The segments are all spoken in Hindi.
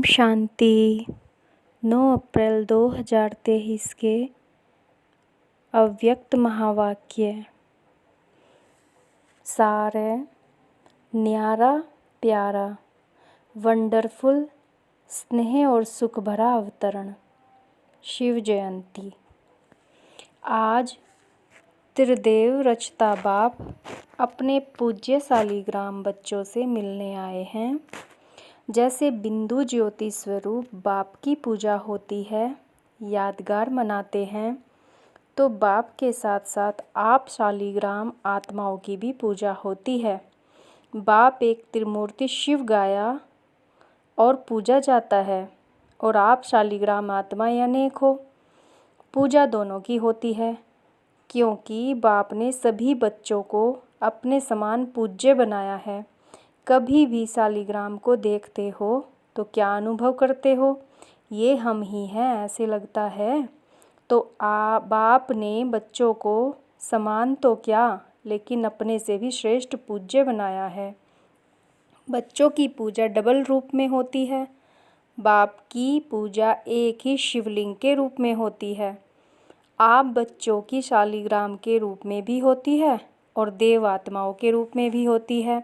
शांति। 9 अप्रैल 2023 के अव्यक्त महावाक्य सार है, न्यारा प्यारा वंडरफुल स्नेह और सुख भरा अवतरण। शिव जयंती। आज त्रिदेव रचता बाप अपने पूज्य शालिग्राम बच्चों से मिलने आए हैं। जैसे बिंदु ज्योति स्वरूप बाप की पूजा होती है, यादगार मनाते हैं, तो बाप के साथ साथ आप शालिग्राम आत्माओं की भी पूजा होती है। बाप एक त्रिमूर्ति शिव गाया और पूजा जाता है, और आप शालिग्राम आत्माएं अनेक हो, पूजा दोनों की होती है। क्योंकि बाप ने सभी बच्चों को अपने समान पूज्य बनाया है। कभी भी शालिग्राम को देखते हो तो क्या अनुभव करते हो? ये हम ही हैं ऐसे लगता है। तो बाप ने बच्चों को समान तो क्या, लेकिन अपने से भी श्रेष्ठ पूज्य बनाया है। बच्चों की पूजा डबल रूप में होती है। बाप की पूजा एक ही शिवलिंग के रूप में होती है। आप बच्चों की शालिग्राम के रूप में भी होती है और देव आत्माओं के रूप में भी होती है।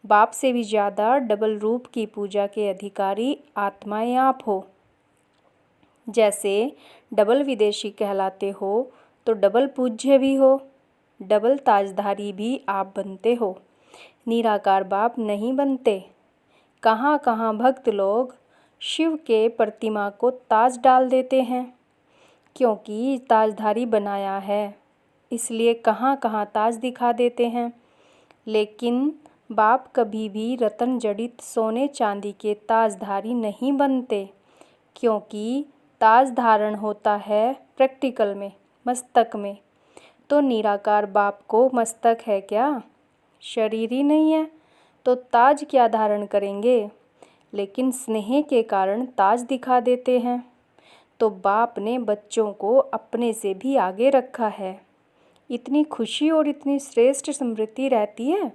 बाप से भी ज़्यादा डबल रूप की पूजा के अधिकारी आत्माएं आप हो। जैसे डबल विदेशी कहलाते हो, तो डबल पूज्य भी हो, डबल ताजधारी भी आप बनते हो। निराकार बाप नहीं बनते। कहाँ कहाँ भक्त लोग शिव के प्रतिमा को ताज डाल देते हैं, क्योंकि ताजधारी बनाया है, इसलिए कहाँ कहाँ ताज दिखा देते हैं। लेकिन बाप कभी भी रतन जड़ित सोने चांदी के ताजधारी नहीं बनते, क्योंकि ताज धारण होता है प्रैक्टिकल में, मस्तक में। तो निराकार बाप को मस्तक है क्या? शरीर ही नहीं है, तो ताज क्या धारण करेंगे? लेकिन स्नेह के कारण ताज दिखा देते हैं। तो बाप ने बच्चों को अपने से भी आगे रखा है। इतनी खुशी और इतनी श्रेष्ठ स्मृति रहती है।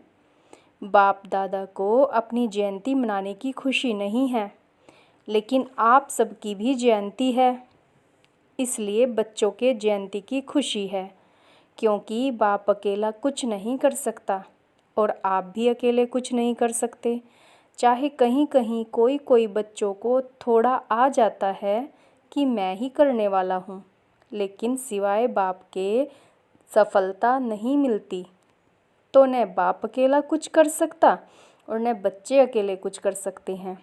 बाप दादा को अपनी जयंती मनाने की खुशी नहीं है, लेकिन आप सबकी भी जयंती है, इसलिए बच्चों के जयंती की खुशी है। क्योंकि बाप अकेला कुछ नहीं कर सकता और आप भी अकेले कुछ नहीं कर सकते। चाहे कहीं कहीं कोई बच्चों को थोड़ा आ जाता है कि मैं ही करने वाला हूँ, लेकिन सिवाय बाप के सफलता नहीं मिलती। तो न बाप अकेला कुछ कर सकता और न बच्चे अकेले कुछ कर सकते हैं।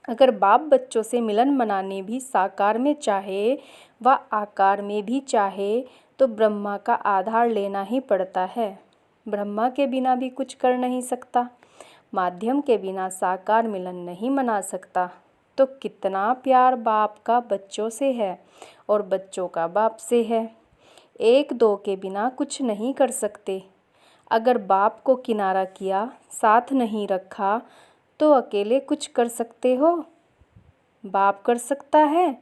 अगर बाप बच्चों से मिलन मनाने भी साकार में चाहे व आकार में भी चाहे, तो ब्रह्मा का आधार लेना ही पड़ता है। ब्रह्मा के बिना भी कुछ कर नहीं सकता। माध्यम के बिना साकार मिलन नहीं मना सकता। तो कितना प्यार बाप का बच्चों से है और बच्चों का बाप से है। एक दो के बिना कुछ नहीं कर सकते। अगर बाप को किनारा किया, साथ नहीं रखा, तो अकेले कुछ कर सकते हो? बाप कर सकता है?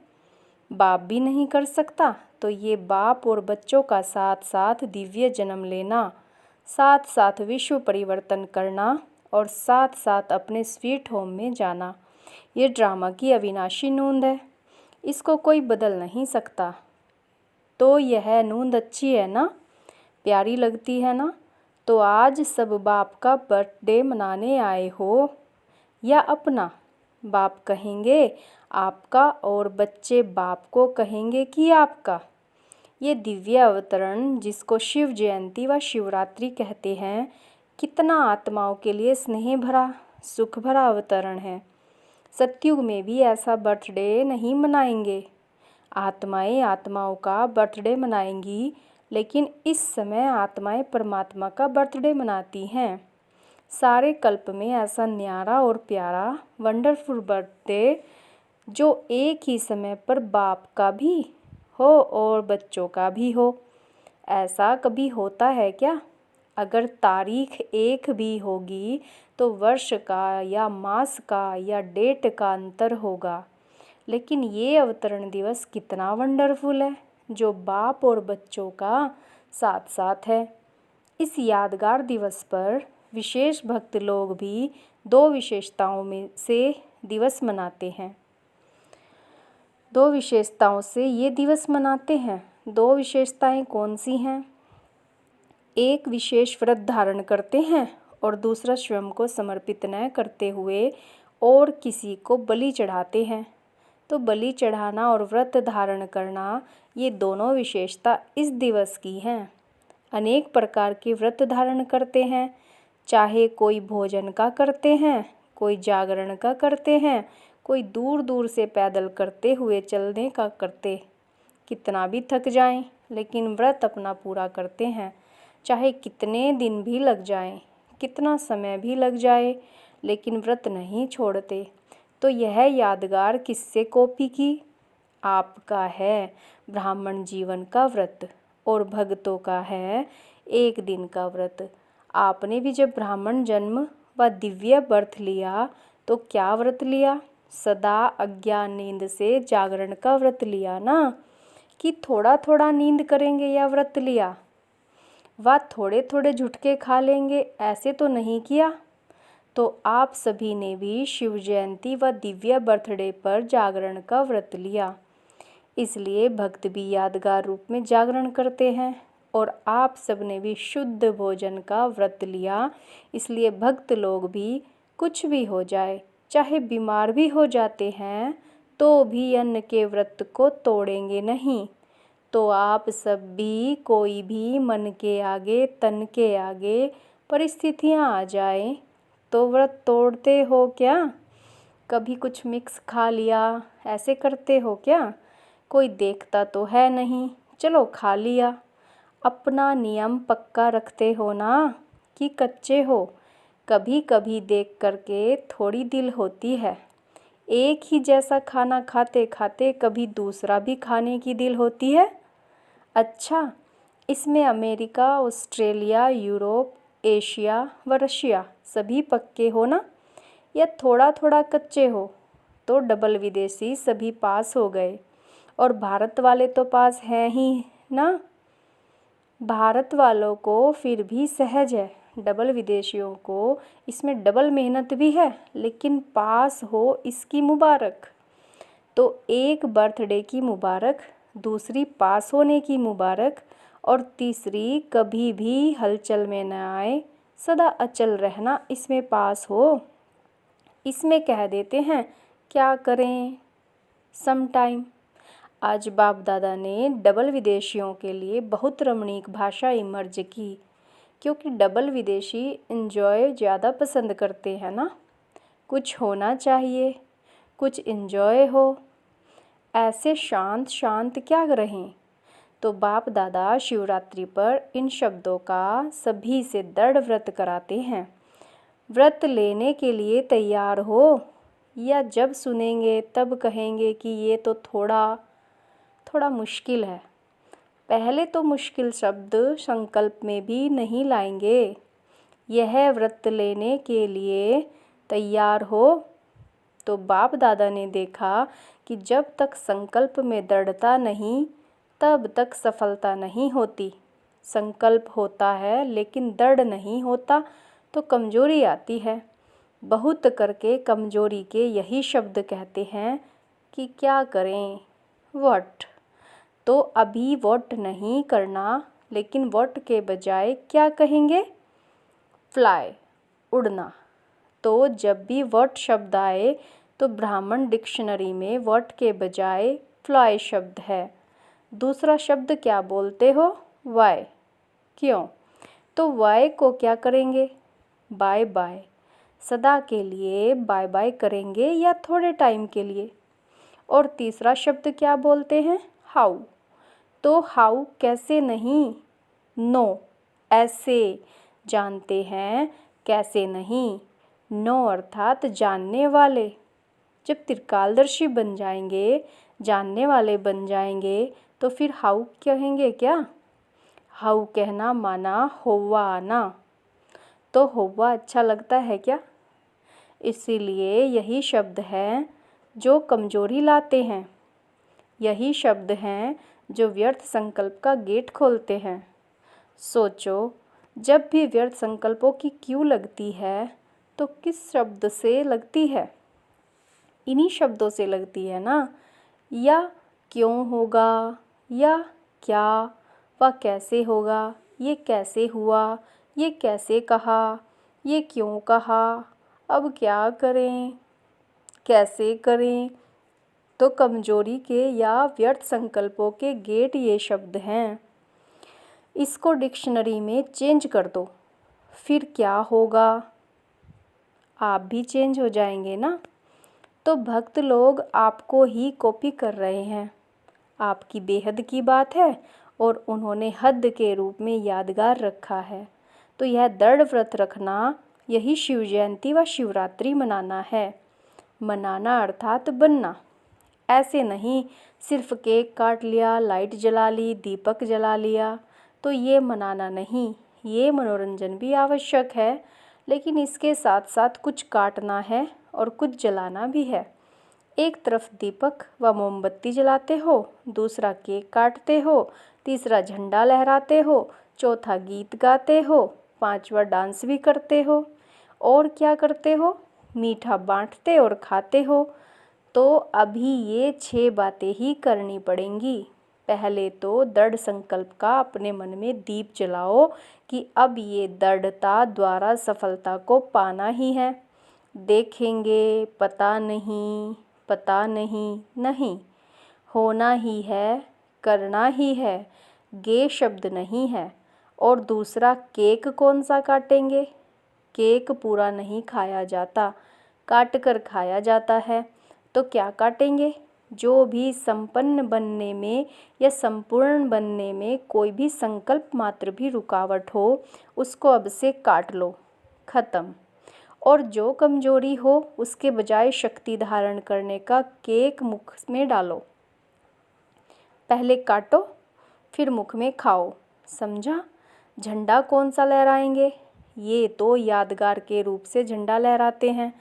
बाप भी नहीं कर सकता। तो ये बाप और बच्चों का साथ साथ दिव्य जन्म लेना, साथ साथ विश्व परिवर्तन करना और साथ साथ अपने स्वीट होम में जाना, ये ड्रामा की अविनाशी नूंद है। इसको कोई बदल नहीं सकता। तो यह नूंद अच्छी है ना, प्यारी लगती है ना? तो आज सब बाप का बर्थडे मनाने आए हो या अपना? बाप कहेंगे आपका और बच्चे बाप को कहेंगे कि आपका। ये दिव्य अवतरण, जिसको शिव जयंती व शिवरात्रि कहते हैं, कितना आत्माओं के लिए स्नेह भरा, सुख भरा अवतरण है। सतयुग में भी ऐसा बर्थडे नहीं मनाएंगे। आत्माएं आत्माओं का बर्थडे मनाएंगी, लेकिन इस समय आत्माएं परमात्मा का बर्थडे मनाती हैं। सारे कल्प में ऐसा न्यारा और प्यारा वंडरफुल बर्थडे, जो एक ही समय पर बाप का भी हो और बच्चों का भी हो, ऐसा कभी होता है क्या? अगर तारीख एक भी होगी, तो वर्ष का या मास का या डेट का अंतर होगा। लेकिन ये अवतरण दिवस कितना वंडरफुल है, जो बाप और बच्चों का साथ साथ है। इस यादगार दिवस पर विशेष भक्त लोग भी दो विशेषताओं में से दिवस मनाते हैं। 2 विशेषताओं से ये दिवस मनाते हैं। 2 विशेषताएं कौन सी हैं? एक विशेष व्रत धारण करते हैं और दूसरा स्वयं को समर्पित न करते हुए और किसी को बलि चढ़ाते हैं। तो बलि चढ़ाना और व्रत धारण करना, ये दोनों विशेषता इस दिवस की हैं। अनेक प्रकार के व्रत धारण करते हैं, चाहे कोई भोजन का करते हैं, कोई जागरण का करते हैं, कोई दूर दूर से पैदल करते हुए चलने का करते। कितना भी थक जाएं, लेकिन व्रत अपना पूरा करते हैं, चाहे कितने दिन भी लग जाएं, कितना समय भी लग जाए, लेकिन व्रत नहीं छोड़ते। तो यह यादगार किससे कॉपी की? आपका है ब्राह्मण जीवन का व्रत और भक्तों का है 1 दिन का व्रत। आपने भी जब ब्राह्मण जन्म व दिव्य बर्थ लिया तो क्या व्रत लिया? सदा अज्ञान नींद से जागरण का व्रत लिया ना, कि थोड़ा थोड़ा नींद करेंगे या व्रत लिया? व थोड़े थोड़े झुटके खा लेंगे, ऐसे तो नहीं किया। तो आप सभी ने भी शिव जयंती व दिव्य बर्थडे पर जागरण का व्रत लिया, इसलिए भक्त भी यादगार रूप में जागरण करते हैं। और आप सब ने भी शुद्ध भोजन का व्रत लिया, इसलिए भक्त लोग भी कुछ भी हो जाए, चाहे बीमार भी हो जाते हैं, तो भी अन्न के व्रत को तोड़ेंगे नहीं। तो आप सब भी, कोई भी मन के आगे तन के आगे परिस्थितियां आ जाए तो व्रत तोड़ते हो क्या? कभी कुछ मिक्स खा लिया, ऐसे करते हो क्या? कोई देखता तो है नहीं, चलो खा लिया। अपना नियम पक्का रखते हो ना, कि कच्चे हो? कभी कभी देख करके थोड़ी दिल होती है। एक ही जैसा खाना खाते खाते कभी दूसरा भी खाने की दिल होती है। अच्छा, इसमें अमेरिका, ऑस्ट्रेलिया, यूरोप, एशिया व रशिया सभी पक्के हो ना, या थोड़ा थोड़ा कच्चे हो? तो डबल विदेशी सभी पास हो गए, और भारत वाले तो पास हैं ही ना। भारत वालों को फिर भी सहज है, डबल विदेशियों को इसमें डबल मेहनत भी है, लेकिन पास हो इसकी मुबारक। तो एक बर्थडे की मुबारक, दूसरी पास होने की मुबारक, और तीसरी कभी भी हलचल में न आए, सदा अचल रहना, इसमें पास हो। इसमें कह देते हैं क्या करें सम टाइम। आज बाप दादा ने डबल विदेशियों के लिए बहुत रमणीक भाषा इमर्ज की, क्योंकि डबल विदेशी एंजॉय ज़्यादा पसंद करते हैं ना। कुछ होना चाहिए, कुछ एंजॉय हो, ऐसे शांत शांत क्या रहें। तो बाप दादा शिवरात्रि पर इन शब्दों का सभी से दृढ़ व्रत कराते हैं। व्रत लेने के लिए तैयार हो, या जब सुनेंगे तब कहेंगे कि ये तो थोड़ा मुश्किल है? पहले तो मुश्किल शब्द संकल्प में भी नहीं लाएंगे। यह व्रत लेने के लिए तैयार हो। तो बाप दादा ने देखा कि जब तक संकल्प में दृढ़ता नहीं, तब तक सफलता नहीं होती। संकल्प होता है लेकिन दृढ़ नहीं होता तो कमजोरी आती है। बहुत करके कमजोरी के यही शब्द कहते हैं कि क्या करें, व्हाट। तो अभी व्हाट नहीं करना, लेकिन व्हाट के बजाय क्या कहेंगे? फ्लाई, उड़ना। तो जब भी व्हाट शब्द आए तो ब्राह्मण डिक्शनरी में व्हाट के बजाय फ्लाई शब्द है। दूसरा शब्द क्या बोलते हो? वाई। क्यों? तो वाई को क्या करेंगे? Bye bye. सदा के लिए बाय बाय करेंगे या थोड़े टाइम के लिए? और तीसरा शब्द क्या बोलते हैं? हाउ। तो हाउ कैसे नहीं, नो, ऐसे जानते हैं, कैसे नहीं, नो अर्थात जानने वाले। जब त्रिकालदर्शी बन जाएंगे, जानने वाले बन जाएंगे, तो फिर हाउ कहेंगे क्या? हाउ कहना माना होवा आना। तो होवा अच्छा लगता है क्या? इसीलिए यही शब्द हैं जो कमजोरी लाते हैं। यही शब्द हैं जो व्यर्थ संकल्प का गेट खोलते हैं। सोचो, जब भी व्यर्थ संकल्पों की क्यू लगती है तो किस शब्द से लगती है? इन्हीं शब्दों से लगती है ना। या क्यों होगा, या क्या व कैसे होगा, ये कैसे हुआ, ये कैसे कहा, ये क्यों कहा, अब क्या करें, कैसे करें। तो कमजोरी के या व्यर्थ संकल्पों के गेट ये शब्द हैं। इसको डिक्शनरी में चेंज कर दो, फिर क्या होगा, आप भी चेंज हो जाएंगे ना। तो भक्त लोग आपको ही कॉपी कर रहे हैं। आपकी बेहद की बात है और उन्होंने हद के रूप में यादगार रखा है। तो यह दृढ़ व्रत रखना, यही शिव जयंती व शिवरात्रि मनाना है। मनाना अर्थात बनना। ऐसे नहीं सिर्फ केक काट लिया, लाइट जला ली, दीपक जला लिया, तो ये मनाना नहीं। ये मनोरंजन भी आवश्यक है, लेकिन इसके साथ साथ कुछ काटना है और कुछ जलाना भी है। एक तरफ दीपक व मोमबत्ती जलाते हो, दूसरा केक काटते हो, तीसरा झंडा लहराते हो, चौथा गीत गाते हो, पांचवा डांस भी करते हो, और क्या करते हो, मीठा बांटते और खाते हो। तो अभी ये 6 बातें ही करनी पड़ेंगी। पहले तो दृढ़ संकल्प का अपने मन में दीप जलाओ कि अब ये दृढ़ता द्वारा सफलता को पाना ही है। देखेंगे, पता नहीं, पता नहीं, नहीं, होना ही है, करना ही है, गे शब्द नहीं है। और दूसरा, केक कौन सा काटेंगे? केक पूरा नहीं खाया जाता, काट कर खाया जाता है। तो क्या काटेंगे? जो भी संपन्न बनने में या संपूर्ण बनने में कोई भी संकल्प मात्र भी रुकावट हो, उसको अब से काट लो, खत्म। और जो कमजोरी हो, उसके बजाय शक्ति धारण करने का केक मुख में डालो। पहले काटो, फिर मुख में खाओ, समझा? झंडा कौन सा लहराएंगे? ये तो यादगार के रूप से झंडा लहराते हैं,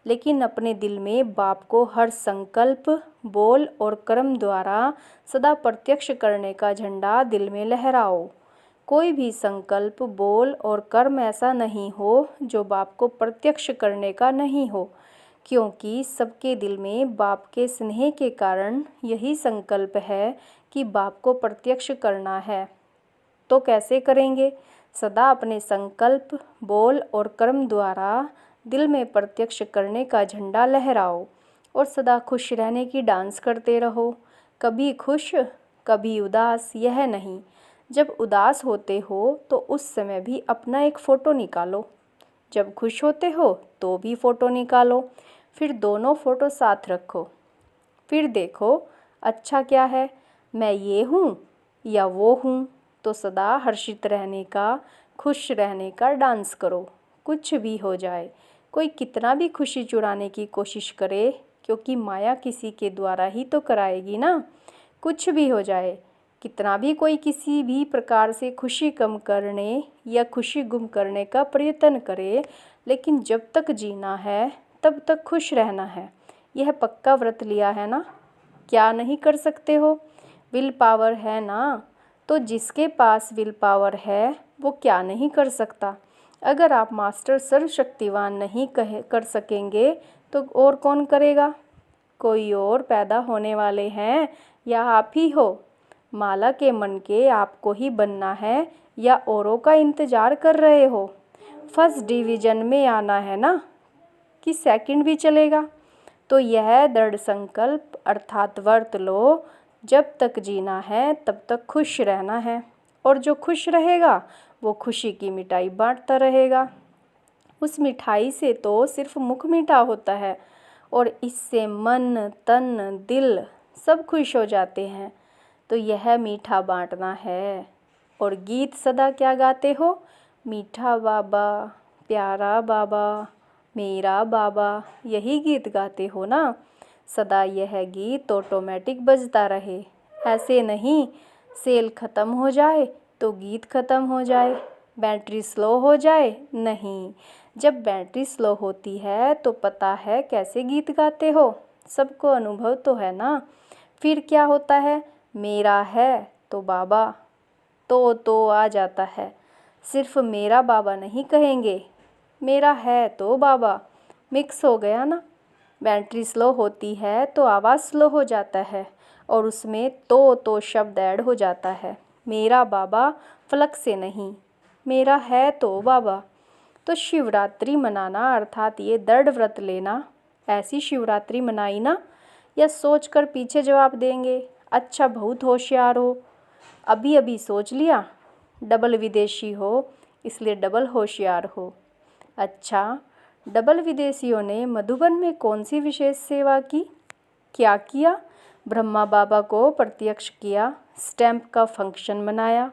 लेकिन अपने दिल में बाप को हर संकल्प, बोल और कर्म द्वारा सदा प्रत्यक्ष करने का झंडा दिल में लहराओ। कोई भी संकल्प, बोल और कर्म ऐसा नहीं हो जो बाप को प्रत्यक्ष करने का नहीं हो, क्योंकि सबके दिल में बाप के स्नेह के कारण यही संकल्प है कि बाप को प्रत्यक्ष करना है। तो कैसे करेंगे? सदा अपने संकल्प, बोल और कर्म द्वारा दिल में प्रत्यक्ष करने का झंडा लहराओ और सदा खुश रहने की डांस करते रहो। कभी खुश, कभी उदास, यह नहीं। जब उदास होते हो तो उस समय भी अपना एक फ़ोटो निकालो, जब खुश होते हो तो भी फ़ोटो निकालो, फिर दोनों फ़ोटो साथ रखो। फिर देखो अच्छा क्या है, मैं ये हूँ या वो हूँ। तो सदा हर्षित रहने का, खुश रहने का डांस करो, कुछ भी हो जाए। कोई कितना भी खुशी चुराने की कोशिश करे, क्योंकि माया किसी के द्वारा ही तो कराएगी ना। कुछ भी हो जाए, कितना भी कोई किसी भी प्रकार से खुशी कम करने या खुशी गुम करने का प्रयत्न करे, लेकिन जब तक जीना है तब तक खुश रहना है। यह पक्का व्रत लिया है ना। क्या नहीं कर सकते हो? विल पावर है ना। तो जिसके पास विल पावर है वो क्या नहीं कर सकता। अगर आप मास्टर सर्वशक्तिवान नहीं कर सकेंगे तो और कौन करेगा? कोई और पैदा होने वाले हैं या आप ही हो? माला के मन के आपको ही बनना है या औरों का इंतजार कर रहे हो? फर्स्ट डिवीज़न में आना है ना, कि सेकंड भी चलेगा? तो यह दृढ़ संकल्प अर्थात व्रत लो। जब तक जीना है तब तक खुश रहना है, और जो खुश रहेगा वो खुशी की मिठाई बांटता रहेगा। उस मिठाई से तो सिर्फ मुख मीठा होता है, और इससे मन, तन, दिल सब खुश हो जाते हैं। तो यह मीठा बांटना है। और गीत सदा क्या गाते हो? मीठा बाबा, प्यारा बाबा, मेरा बाबा, यही गीत गाते हो ना। सदा यह गीत ऑटोमेटिक बजता रहे। ऐसे नहीं सेल ख़त्म हो जाए तो गीत ख़त्म हो जाए, बैटरी स्लो हो जाए, नहीं। जब बैटरी स्लो होती है तो पता है कैसे गीत गाते हो, सबको अनुभव तो है ना। फिर क्या होता है? मेरा है तो बाबा तो आ जाता है। सिर्फ मेरा बाबा नहीं कहेंगे, मेरा है तो बाबा, मिक्स हो गया ना। बैटरी स्लो होती है तो आवाज़ स्लो हो जाता है और उसमें तो शब्द ऐड हो जाता है। मेरा बाबा फलक से नहीं, मेरा है तो बाबा। तो शिवरात्रि मनाना अर्थात ये दृढ़ व्रत लेना। ऐसी शिवरात्रि मनाई ना, या सोच कर पीछे जवाब देंगे अच्छा बहुत होशियार हो, अभी अभी सोच लिया। डबल विदेशी हो इसलिए डबल होशियार हो। अच्छा, डबल विदेशियों ने मधुबन में कौन सी विशेष सेवा की? क्या किया? ब्रह्मा बाबा को प्रत्यक्ष किया, स्टैंप का फंक्शन बनाया,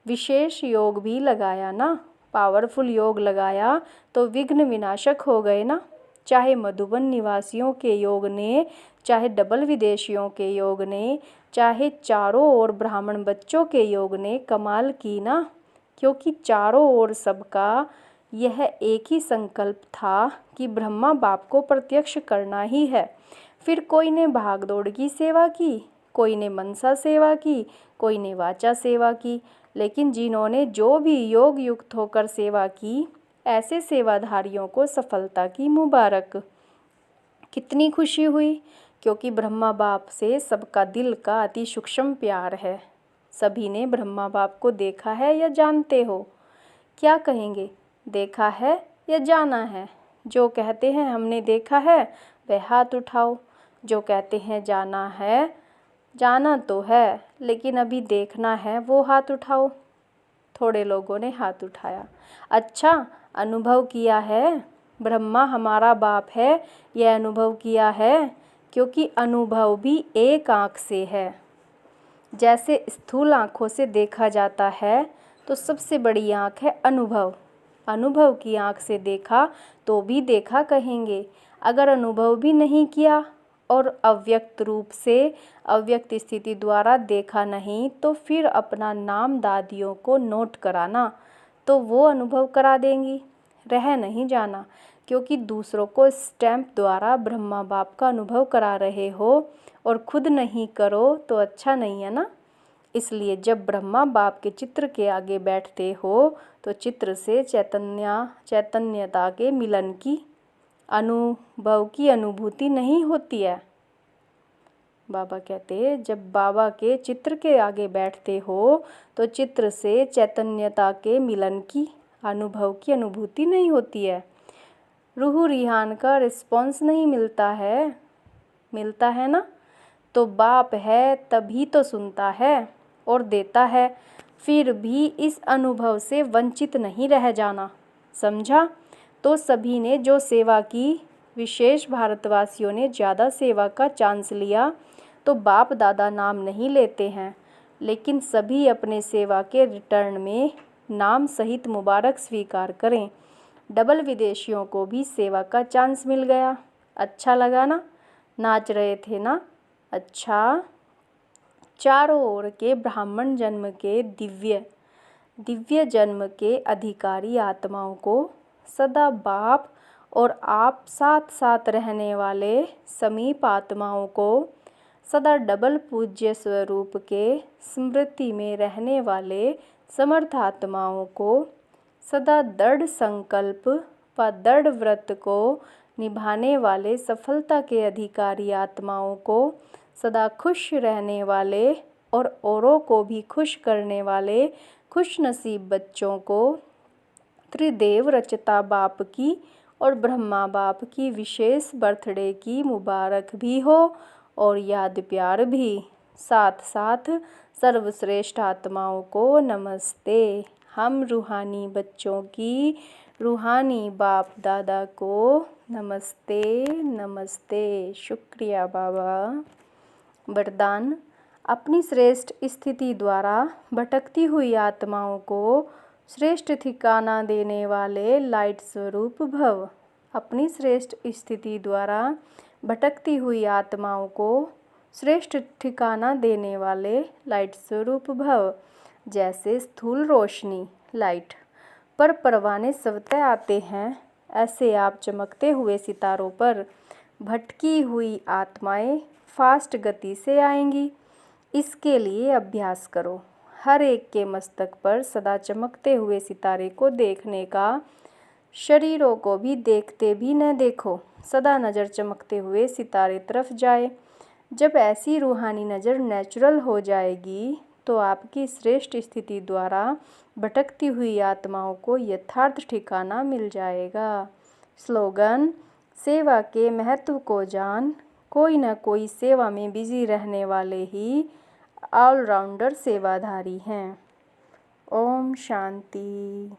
विशेष योग भी लगाया ना। पावरफुल योग लगाया तो विघ्न विनाशक हो गए ना। चाहे मधुबन निवासियों के योग ने, चाहे डबल विदेशियों के योग ने, चाहे चारों ओर ब्राह्मण बच्चों के योग ने कमाल की ना। क्योंकि चारों ओर सबका यह एक ही संकल्प था कि ब्रह्मा बाप को प्रत्यक्ष करना ही है। फिर कोई ने भाग दौड़ की सेवा की, कोई ने मनसा सेवा की, कोई ने वाचा सेवा की, लेकिन जिन्होंने जो भी योग युक्त होकर सेवा की, ऐसे सेवाधारियों को सफलता की मुबारक। कितनी खुशी हुई, क्योंकि ब्रह्मा बाप से सबका दिल का अति सूक्ष्म प्यार है। सभी ने ब्रह्मा बाप को देखा है या जानते हो? क्या कहेंगे, देखा है या जाना है? जो कहते हैं हमने देखा है वह हाथ उठाओ, जो कहते हैं जाना है, जाना तो है लेकिन अभी देखना है, वो हाथ उठाओ। थोड़े लोगों ने हाथ उठाया। अच्छा, अनुभव किया है ब्रह्मा हमारा बाप है, यह अनुभव किया है? क्योंकि अनुभव भी एक आँख से है। जैसे स्थूल आँखों से देखा जाता है तो सबसे बड़ी आँख है अनुभव। अनुभव की आँख से देखा तो भी देखा कहेंगे। अगर अनुभव भी नहीं किया और अव्यक्त रूप से, अव्यक्त स्थिति द्वारा देखा नहीं, तो फिर अपना नाम दादियों को नोट कराना, तो वो अनुभव करा देंगी। रह नहीं जाना, क्योंकि दूसरों को स्टैंप द्वारा ब्रह्मा बाप का अनुभव करा रहे हो और खुद नहीं करो तो अच्छा नहीं है ना। इसलिए जब ब्रह्मा बाप के चित्र के आगे बैठते हो तो चित्र से चैतन्यता के मिलन की, अनुभव की अनुभूति नहीं होती है। बाबा कहते जब बाबा के चित्र के आगे बैठते हो तो चित्र से चैतन्यता के मिलन की, अनुभव की अनुभूति नहीं होती है। रूह रिहान का रिस्पॉन्स नहीं मिलता है, मिलता है ना। तो बाप है तभी तो सुनता है और देता है। फिर भी इस अनुभव से वंचित नहीं रह जाना, समझा। तो सभी ने जो सेवा की, विशेष भारतवासियों ने ज़्यादा सेवा का चांस लिया, तो बाप दादा नाम नहीं लेते हैं, लेकिन सभी अपने सेवा के रिटर्न में नाम सहित मुबारक स्वीकार करें। डबल विदेशियों को भी सेवा का चांस मिल गया। अच्छा लगा ना, नाच रहे थे ना। अच्छा, चारों ओर के ब्राह्मण जन्म के दिव्य जन्म के अधिकारी आत्माओं को सदा बाप और आप साथ साथ रहने वाले समीप आत्माओं को, सदा डबल पूज्य स्वरूप के स्मृति में रहने वाले समर्थ आत्माओं को, सदा दृढ़ संकल्प व दृढ़ व्रत को निभाने वाले सफलता के अधिकारी आत्माओं को, सदा खुश रहने वाले और औरों को भी खुश करने वाले खुश नसीब बच्चों को त्रिदेव रचता बाप की और ब्रह्मा बाप की विशेष बर्थडे की मुबारक भी हो और याद प्यार भी। साथ साथ सर्वश्रेष्ठ आत्माओं को नमस्ते। हम रूहानी बच्चों की रूहानी बाप दादा को नमस्ते नमस्ते। शुक्रिया बाबा। वरदान, अपनी श्रेष्ठ स्थिति द्वारा भटकती हुई आत्माओं को श्रेष्ठ ठिकाना देने वाले लाइट स्वरूप भव। अपनी श्रेष्ठ स्थिति द्वारा भटकती हुई आत्माओं को श्रेष्ठ ठिकाना देने वाले लाइट स्वरूप भव। जैसे स्थूल रोशनी लाइट पर परवाने स्वतः आते हैं, ऐसे आप चमकते हुए सितारों पर भटकी हुई आत्माएं फास्ट गति से आएंगी। इसके लिए अभ्यास करो। हर एक के मस्तक पर सदा चमकते हुए सितारे को देखने का, शरीरों को भी देखते भी न देखो। सदा नज़र चमकते हुए सितारे तरफ जाए। जब ऐसी रूहानी नज़र नेचुरल हो जाएगी तो आपकी श्रेष्ठ स्थिति द्वारा भटकती हुई आत्माओं को यथार्थ ठिकाना मिल जाएगा। स्लोगन: सेवा के महत्व को जान, कोई न कोई सेवा में बिजी रहने वाले ही ऑलराउंडर सेवाधारी हैं। ओम शांति।